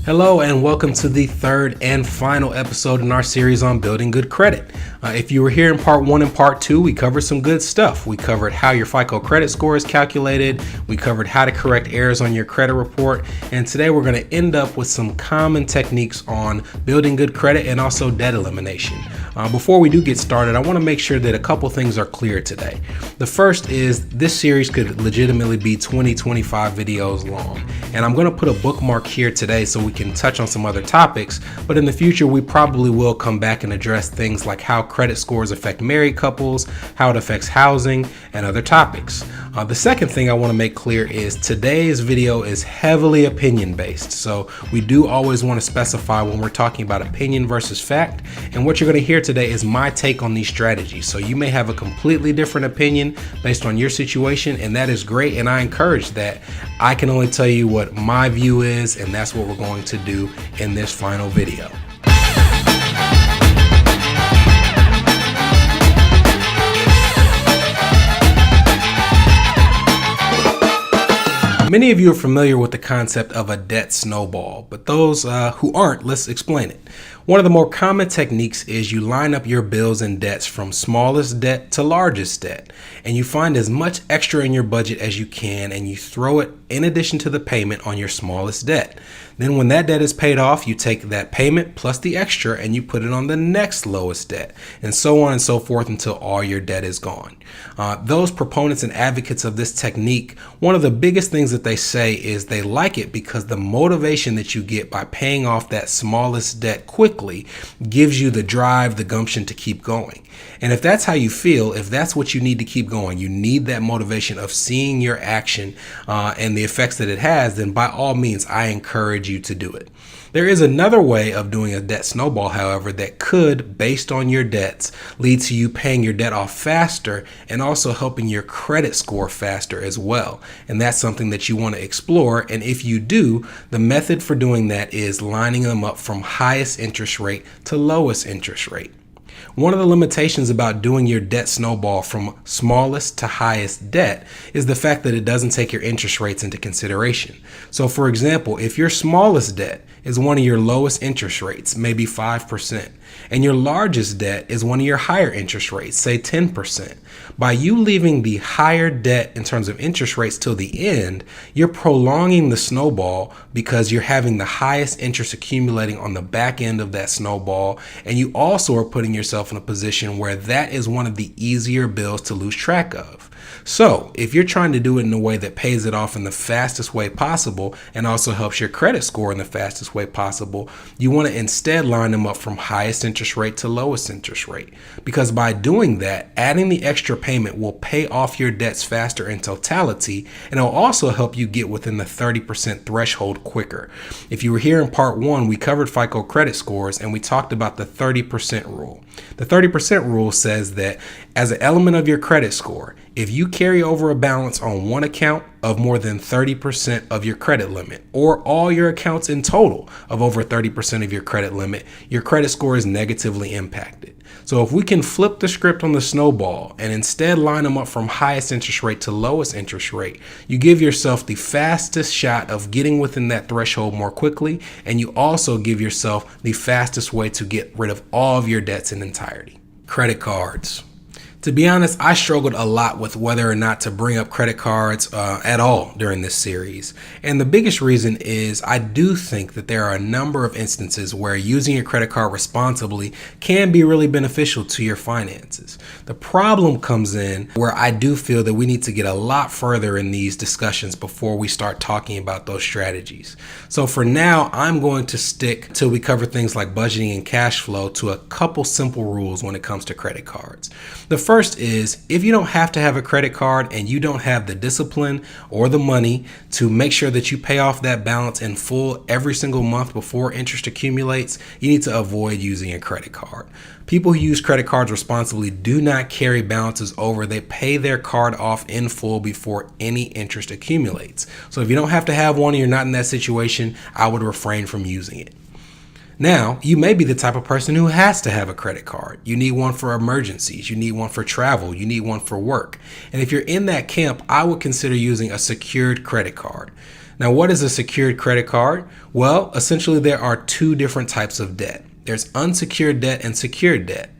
Hello and welcome to the third and final episode in our series on building good credit. If you were here in part 1 and part 2, we covered some good stuff. We covered how your FICO credit score is calculated. We covered how to correct errors on your credit report. And today we're going to end up with some common techniques on building good credit and also debt elimination. Before we do get started, I want to make sure that a couple things are clear today. The first is this series could legitimately be 20-25 videos long. And I'm going to put a bookmark here today so we can touch on some other topics, but in the future we probably will come back and address things like how credit scores affect married couples, how it affects housing, and other topics. The second thing I want to make clear is today's video is heavily opinion based, so we do always want to specify when we're talking about opinion versus fact, and what you're going to hear today is my take on these strategies. So you may have a completely different opinion based on your situation, and that is great, and I encourage that. I can only tell you what my view is, and that's what we're going to do in this final video. Many of you are familiar with the concept of a debt snowball, but those who aren't, let's explain it. One of the more common techniques is you line up your bills and debts from smallest debt to largest debt, and you find as much extra in your budget as you can, and you throw it in addition to the payment on your smallest debt. Then when that debt is paid off, you take that payment plus the extra and you put it on the next lowest debt, and so on and so forth until all your debt is gone. Those proponents and advocates of this technique, one of the biggest things that they say is they like it because the motivation that you get by paying off that smallest debt quickly gives you the drive, the gumption to keep going. And if that's how you feel, if that's what you need to keep going, you need that motivation of seeing your action and the effects that it has, then by all means, I encourage you to do it. There is another way of doing a debt snowball, however, that could, based on your debts, lead to you paying your debt off faster and also helping your credit score faster as well. And that's something that you want to explore. And if you do, the method for doing that is lining them up from highest interest rate to lowest interest rate. One of the limitations about doing your debt snowball from smallest to highest debt is the fact that it doesn't take your interest rates into consideration. So for example, if your smallest debt is one of your lowest interest rates, maybe 5%, and your largest debt is one of your higher interest rates, say 10%, by you leaving the higher debt in terms of interest rates till the end, you're prolonging the snowball because you're having the highest interest accumulating on the back end of that snowball, and you also are putting yourself in a position where that is one of the easier bills to lose track of. So if you're trying to do it in a way that pays it off in the fastest way possible and also helps your credit score in the fastest way possible, you want to instead line them up from highest interest rate to lowest interest rate. Because by doing that, adding the extra payment will pay off your debts faster in totality, and it'll also help you get within the 30% threshold quicker. If you were here in part 1, we covered FICO credit scores and we talked about the 30% rule. The 30% rule says that as an element of your credit score, if you carry over a balance on one account of more than 30% of your credit limit, or all your accounts in total of over 30% of your credit limit, your credit score is negatively impacted. So if we can flip the script on the snowball and instead line them up from highest interest rate to lowest interest rate, you give yourself the fastest shot of getting within that threshold more quickly, and you also give yourself the fastest way to get rid of all of your debts in entirety. Credit cards. To be honest, I struggled a lot with whether or not to bring up credit cards at all during this series. And the biggest reason is I do think that there are a number of instances where using your credit card responsibly can be really beneficial to your finances. The problem comes in where I do feel that we need to get a lot further in these discussions before we start talking about those strategies. So for now, I'm going to stick till we cover things like budgeting and cash flow to a couple simple rules when it comes to credit cards. The first is, if you don't have to have a credit card and you don't have the discipline or the money to make sure that you pay off that balance in full every single month before interest accumulates, you need to avoid using a credit card. People who use credit cards responsibly do not carry balances over. They pay their card off in full before any interest accumulates. So if you don't have to have one and you're not in that situation, I would refrain from using it. Now, you may be the type of person who has to have a credit card. You need one for emergencies. You need one for travel. You need one for work. And if you're in that camp, I would consider using a secured credit card. Now, what is a secured credit card? Well, essentially there are two different types of debt. There's unsecured debt and secured debt.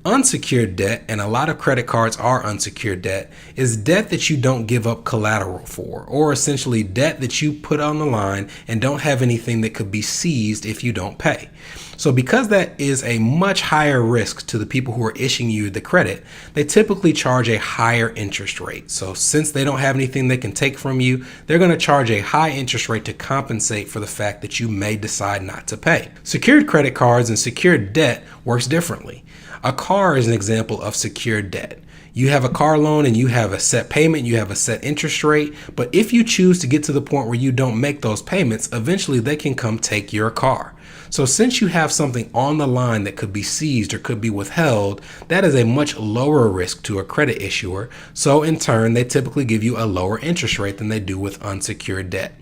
Unsecured debt, and a lot of credit cards are unsecured debt, is debt that you don't give up collateral for, or essentially debt that you put on the line and don't have anything that could be seized if you don't pay. So because that is a much higher risk to the people who are issuing you the credit, they typically charge a higher interest rate. So since they don't have anything they can take from you, they're going to charge a high interest rate to compensate for the fact that you may decide not to pay. Secured credit cards and secured debt works differently. A car is an example of secured debt. You have a car loan and you have a set payment, you have a set interest rate, but if you choose to get to the point where you don't make those payments, eventually they can come take your car. So since you have something on the line that could be seized or could be withheld, that is a much lower risk to a credit issuer. So in turn, they typically give you a lower interest rate than they do with unsecured debt.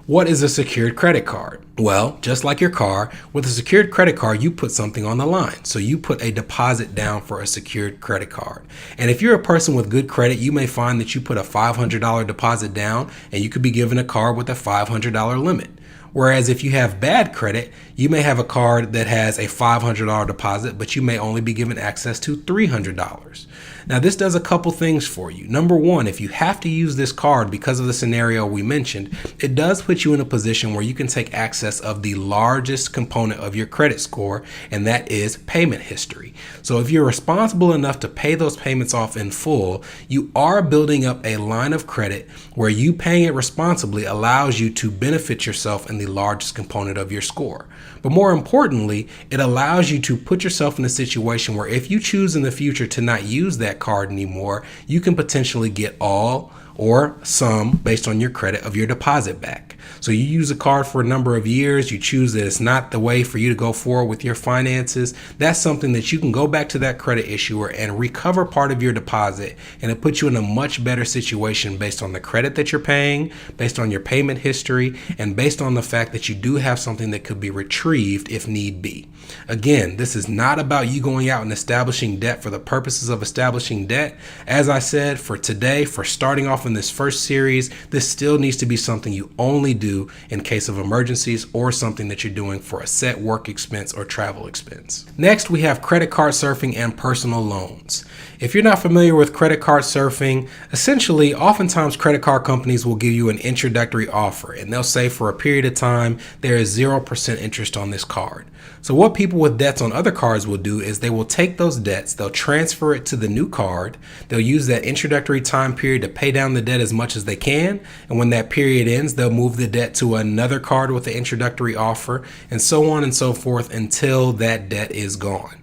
What is a secured credit card? Well, just like your car, with a secured credit card, you put something on the line. So you put a deposit down for a secured credit card. And if you're a person with good credit, you may find that you put a $500 deposit down and you could be given a card with a $500 limit. Whereas if you have bad credit, you may have a card that has a $500 deposit, but you may only be given access to $300. Now, this does a couple things for you. Number one, if you have to use this card because of the scenario we mentioned, it does put you in a position where you can take access of the largest component of your credit score, and that is payment history. So if you're responsible enough to pay those payments off in full, you are building up a line of credit where you paying it responsibly allows you to benefit yourself in the largest component of your score. But more importantly, it allows you to put yourself in a situation where if you choose in the future to not use that card anymore, you can potentially get all or some, based on your credit, of your deposit back. So you use a card for a number of years, you choose that it's not the way for you to go forward with your finances. That's something that you can go back to that credit issuer and recover part of your deposit, and it puts you in a much better situation based on the credit that you're paying, based on your payment history, and based on the fact that you do have something that could be retrieved if need be. Again, this is not about you going out and establishing debt for the purposes of establishing debt. As I said, for today, for starting off in this first series, this still needs to be something you only do in case of emergencies or something that you're doing for a set work expense or travel expense. Next, we have credit card surfing and personal loans. If you're not familiar with credit card surfing, essentially, oftentimes credit card companies will give you an introductory offer, and they'll say for a period of time, there is 0% interest on this card. So what people with debts on other cards will do is they will take those debts, they'll transfer it to the new card, they'll use that introductory time period to pay down the debt as much as they can, and when that period ends, they'll move the debt to another card with the introductory offer, and so on and so forth until that debt is gone.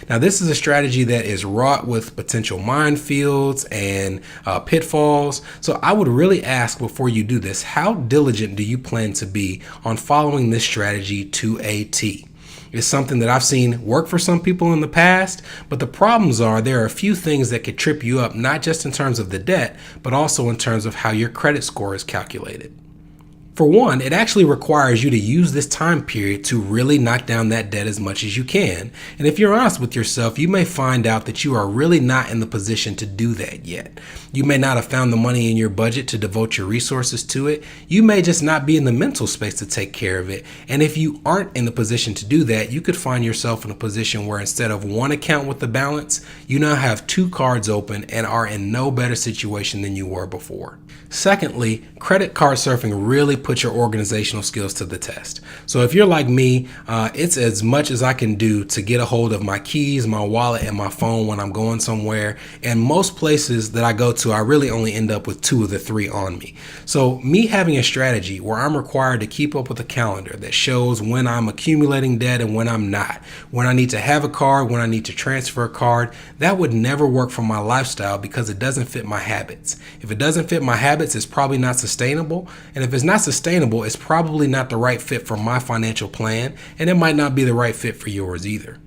Now, this is a strategy that is wrought with potential minefields and pitfalls. So I would really ask before you do this, how diligent do you plan to be on following this strategy to a T? It's something that I've seen work for some people in the past, but the problems are there are a few things that could trip you up, not just in terms of the debt, but also in terms of how your credit score is calculated. For one, it actually requires you to use this time period to really knock down that debt as much as you can. And if you're honest with yourself, you may find out that you are really not in the position to do that yet. You may not have found the money in your budget to devote your resources to it. You may just not be in the mental space to take care of it. And if you aren't in the position to do that, you could find yourself in a position where instead of one account with the balance, you now have two cards open and are in no better situation than you were before. Secondly, credit card surfing really puts your organizational skills to the test. So if you're like me, it's as much as I can do to get a hold of my keys, my wallet, and my phone when I'm going somewhere. And most places that I go to, I really only end up with two of the three on me. So me having a strategy where I'm required to keep up with a calendar that shows when I'm accumulating debt and when I'm not, when I need to have a card, when I need to transfer a card, that would never work for my lifestyle because it doesn't fit my habits. If it doesn't fit my habits, it's probably not sustainable. And if it's not sustainable, it's probably not the right fit for my financial plan, and it might not be the right fit for yours either.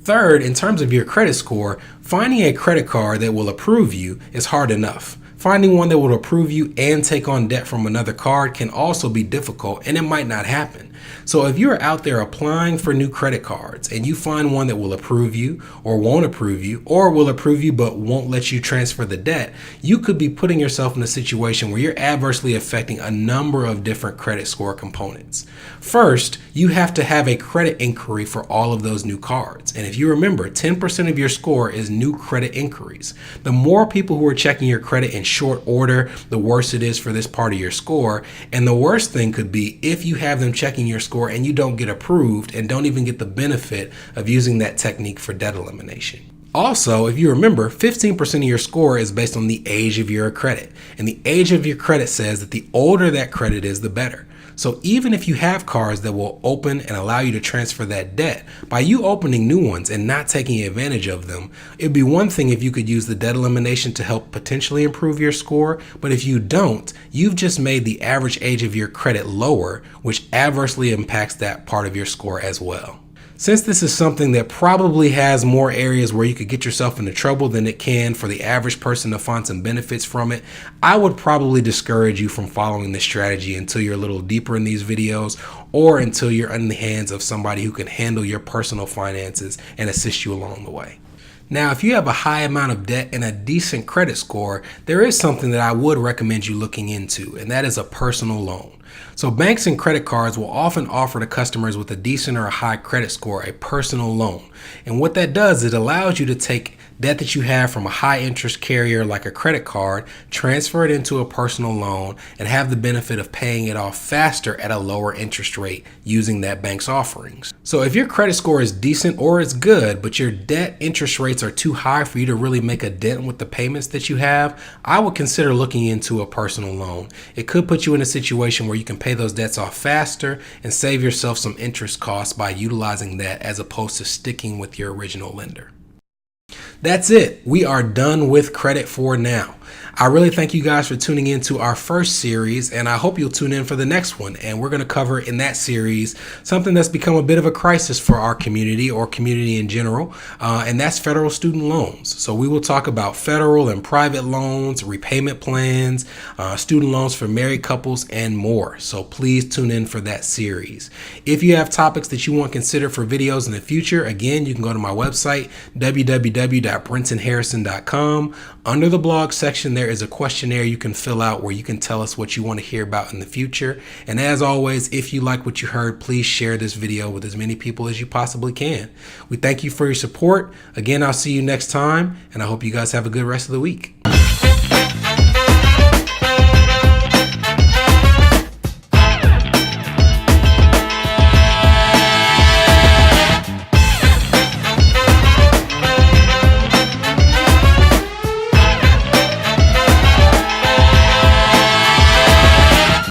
Third, in terms of your credit score, finding a credit card that will approve you is hard enough. Finding one that will approve you and take on debt from another card can also be difficult, and it might not happen. So if you're out there applying for new credit cards and you find one that will approve you or won't approve you, or will approve you but won't let you transfer the debt, you could be putting yourself in a situation where you're adversely affecting a number of different credit score components. First, you have to have a credit inquiry for all of those new cards. And if you remember, 10% of your score is new credit inquiries. The more people who are checking your credit in short order, the worse it is for this part of your score. And the worst thing could be if you have them checking your score and you don't get approved and don't even get the benefit of using that technique for debt elimination. Also, if you remember, 15% of your score is based on the age of your credit. And the age of your credit says that the older that credit is, the better. So even if you have cards that will open and allow you to transfer that debt, by you opening new ones and not taking advantage of them, it'd be one thing if you could use the debt elimination to help potentially improve your score. But if you don't, you've just made the average age of your credit lower, which adversely impacts that part of your score as well. Since this is something that probably has more areas where you could get yourself into trouble than it can for the average person to find some benefits from it, I would probably discourage you from following this strategy until you're a little deeper in these videos, or until you're in the hands of somebody who can handle your personal finances and assist you along the way. Now, if you have a high amount of debt and a decent credit score, there is something that I would recommend you looking into, and that is a personal loan. So banks and credit cards will often offer to customers with a decent or a high credit score a personal loan. And what that does, it allows you to take debt that you have from a high interest carrier like a credit card, transfer it into a personal loan, and have the benefit of paying it off faster at a lower interest rate using that bank's offerings. So if your credit score is decent or it's good, but your debt interest rates are too high for you to really make a dent with the payments that you have, I would consider looking into a personal loan. It could put you in a situation where you can pay those debts off faster and save yourself some interest costs by utilizing that as opposed to sticking with your original lender. That's it. We are done with credit for now. I really thank you guys for tuning in to our first series, and I hope you'll tune in for the next one. And we're going to cover in that series something that's become a bit of a crisis for our community, or community in general, and that's federal student loans. So we will talk about federal and private loans, repayment plans, student loans for married couples, and more. So please tune in for that series. If you have topics that you want considered for videos in the future, again, you can go to my website, www.brentonharrison.com. Under the blog section, there is a questionnaire you can fill out where you can tell us what you want to hear about in the future. And as always, if you like what you heard, please share this video with as many people as you possibly can. We thank you for your support. Again, I'll see you next time, and I hope you guys have a good rest of the week.